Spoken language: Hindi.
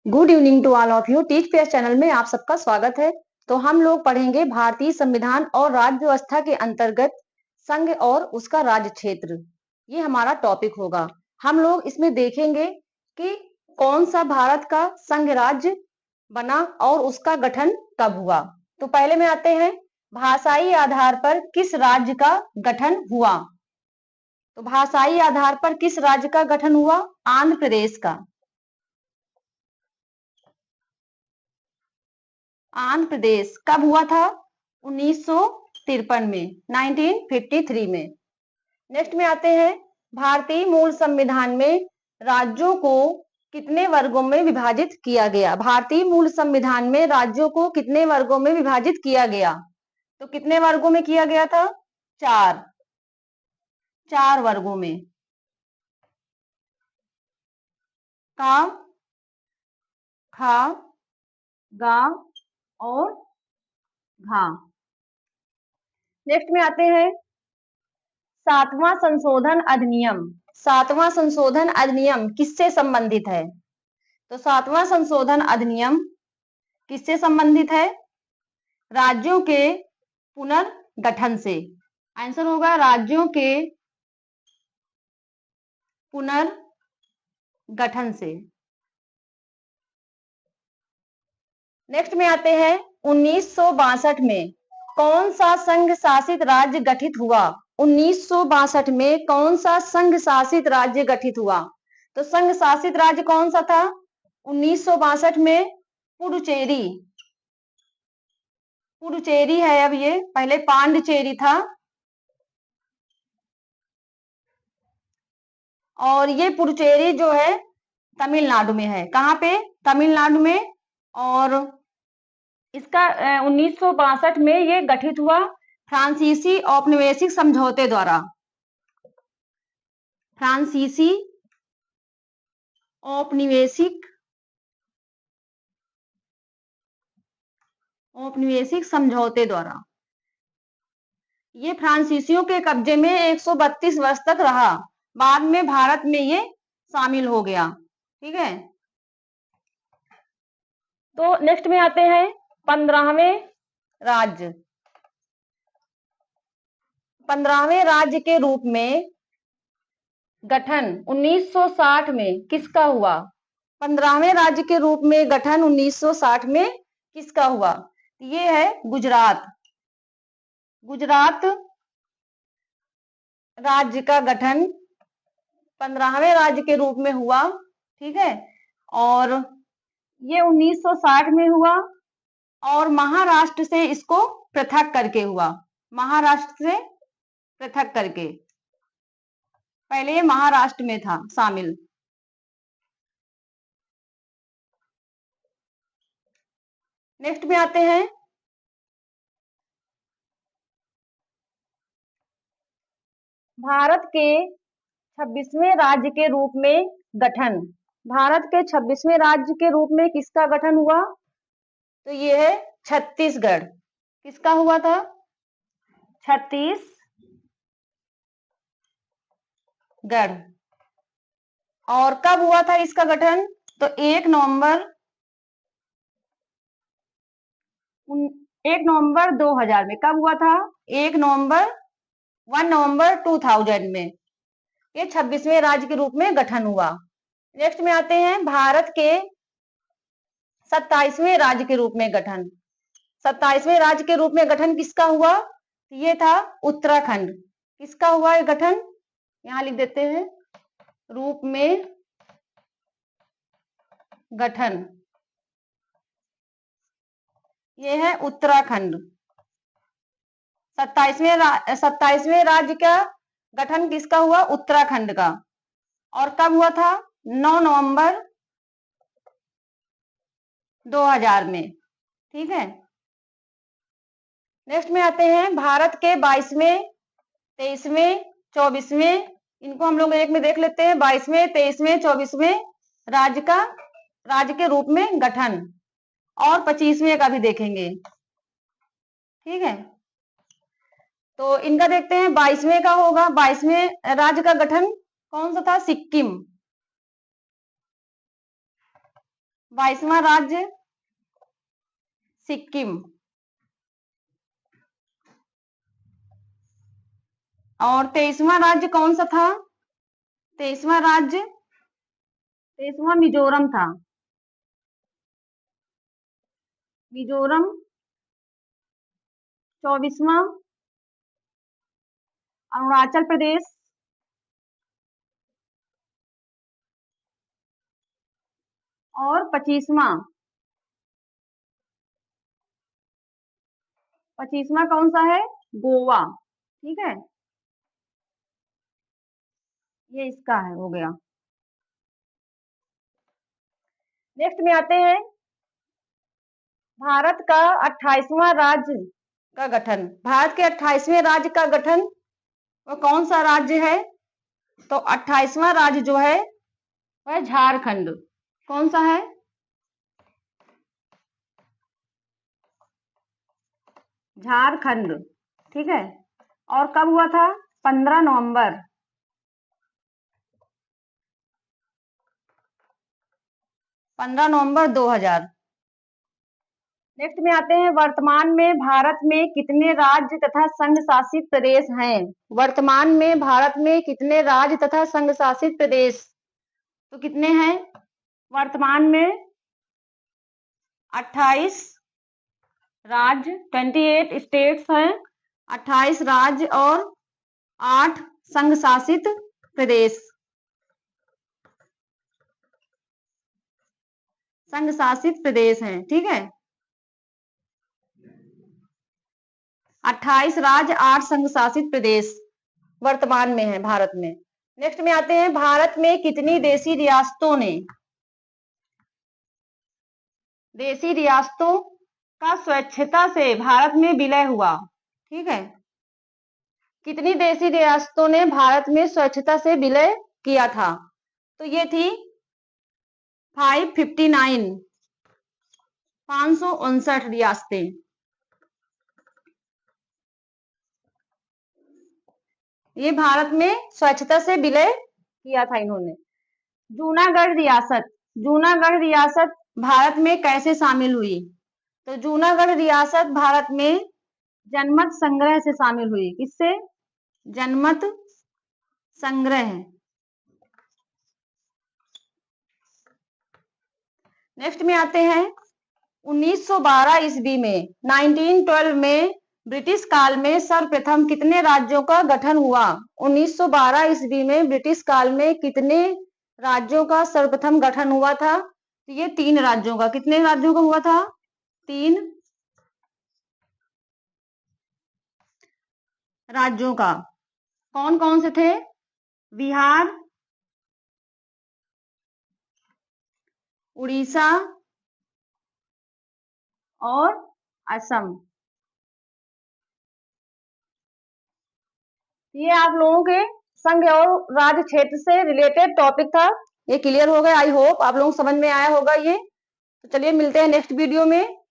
Good evening to all of you. Teach pair channel में आप सबका स्वागत है। तो हम लोग पढ़ेंगे भारतीय संविधान और राज्य व्यवस्था के अंतर्गत संघ और उसका राज्य क्षेत्र। ये हमारा टॉपिक होगा। हम लोग इसमें देखेंगे कि कौन सा भारत का संघ राज्य बना और उसका गठन कब हुआ। तो पहले में आते हैं, भाषाई आधार पर किस राज्य का गठन हुआ। तो भाषाई आधार पर किस राज्य का गठन हुआ? आंध्र प्रदेश का। आंध्र प्रदेश कब हुआ था? 1953 में, 1953 में। नेक्स्ट में आते हैं, भारतीय मूल संविधान में राज्यों को कितने वर्गों में विभाजित किया गया? भारतीय मूल संविधान में राज्यों को कितने वर्गों में विभाजित किया गया? तो कितने वर्गों में किया गया था? चार वर्गों में। का, खा, गा और घा। नेक्स्ट में आते हैं, सातवां संशोधन अधिनियम। सातवां संशोधन अधिनियम किससे संबंधित है? तो सातवां संशोधन अधिनियम किससे संबंधित है? राज्यों के पुनर्गठन से। आंसर होगा राज्यों के पुनर्गठन से। नेक्स्ट में आते हैं, 1962 में कौन सा संघ शासित राज्य गठित हुआ? 1962 में कौन सा संघ शासित राज्य गठित हुआ? तो संघ शासित राज्य कौन सा था 1962 में? पुडुचेरी। पुडुचेरी है अब ये, पहले पांडिचेरी था। और ये पुडुचेरी जो है तमिलनाडु में है। कहाँ पे? तमिलनाडु में। और इसका 1962 में ये गठित हुआ फ्रांसीसी औपनिवेशिक समझौते द्वारा। फ्रांसीसी औपनिवेशिक समझौते द्वारा। ये फ्रांसीसियों के कब्जे में 132 वर्ष तक रहा। बाद में भारत में ये शामिल हो गया। ठीक है। तो नेक्स्ट में आते हैं, 15वें राज्य। 15वें राज्य के रूप में गठन 1960 में किसका हुआ? 15वें राज्य के रूप में गठन 1960 में किसका हुआ? ये है गुजरात। गुजरात राज्य का गठन 15वें राज्य के रूप में हुआ। ठीक है। और ये 1960 में हुआ और महाराष्ट्र से इसको पृथक करके हुआ। महाराष्ट्र से पृथक करके। पहले ये महाराष्ट्र में था शामिल। नेक्स्ट में आते हैं, भारत के 26वें राज्य के रूप में गठन। भारत के 26वें राज्य के रूप में किसका गठन हुआ? तो ये है छत्तीसगढ़। किसका हुआ था? छत्तीसगढ़। और कब हुआ था इसका गठन? तो 1 नवंबर 2000 में। कब हुआ था? 1 नवंबर 2000 में ये 26वें राज्य के रूप में गठन हुआ। नेक्स्ट में आते हैं, भारत के 27वें राज्य के रूप में गठन। 27वें राज्य के रूप में गठन किसका हुआ? ये था उत्तराखंड। किसका हुआ ये गठन? यहां लिख देते हैं, रूप में गठन। ये है उत्तराखंड। 27वें राज्य का गठन किसका हुआ? उत्तराखंड का। और कब हुआ था? 9 नवंबर 2000 में। ठीक है। नेक्स्ट में आते हैं, भारत के 22वें, 23वें, 24वें, इनको हम लोग एक में देख लेते हैं। 22वें, 23वें, 24वें राज्य के रूप में गठन, और 25वें का भी देखेंगे। ठीक है। तो इनका देखते हैं, 22वें का होगा। 22वें राज्य का गठन कौन सा था? सिक्किम। 22वां राज्य सिक्किम। और 23वां राज्य कौन सा था? 23वां मिजोरम था। मिजोरम। 24वां अरुणाचल प्रदेश। और 25वां कौन सा है? गोवा। ठीक है, ये इसका है, हो गया। नेक्स्ट में आते हैं भारत का 28वां राज्य का गठन। भारत के 28वें राज्य का गठन वो कौन सा राज्य है? तो 28वां राज्य जो है वह झारखंड। कौन सा है? झारखंड। ठीक है। और कब हुआ था? 15 नवंबर 2000। नेक्स्ट में आते हैं वर्तमान में भारत में कितने राज्य तथा संघ शासित प्रदेश हैं? वर्तमान में भारत में कितने राज्य तथा संघ शासित प्रदेश? तो कितने हैं वर्तमान में? 28 राज्य, 28 स्टेट्स हैं, 28 राज्य और 8 संघ शासित प्रदेश। संघ शासित प्रदेश हैं। ठीक है, 28 राज्य, 8 संघ शासित प्रदेश वर्तमान में है भारत में। नेक्स्ट में आते हैं भारत में कितनी देशी रियासतों का स्वेच्छता से भारत में विलय हुआ? ठीक है, कितनी देशी रियासतों ने भारत में स्वेच्छता से विलय किया था? तो ये थी 559 559 रियासतें। ये भारत में स्वच्छता से विलय किया था इन्होंने। जूनागढ़ रियासत भारत में कैसे शामिल हुई? तो जूनागढ़ रियासत भारत में जनमत संग्रह से शामिल हुई। किससे? जनमत संग्रह। नेक्स्ट में आते हैं 1912 ईस्वी में 1912 में ब्रिटिश काल में सर्वप्रथम कितने राज्यों का गठन हुआ? 1912 ईस्वी में ब्रिटिश काल में कितने राज्यों का सर्वप्रथम गठन हुआ था? तो ये 3 राज्यों का। कितने राज्यों का हुआ था? 3 राज्यों का। कौन कौन से थे? बिहार, उड़ीसा और असम। ये आप लोगों के संघ और राज्य क्षेत्र से रिलेटेड टॉपिक था। ये क्लियर हो गया। आई होप आप लोगों को समझ में आया होगा ये। तो चलिए मिलते हैं नेक्स्ट वीडियो में।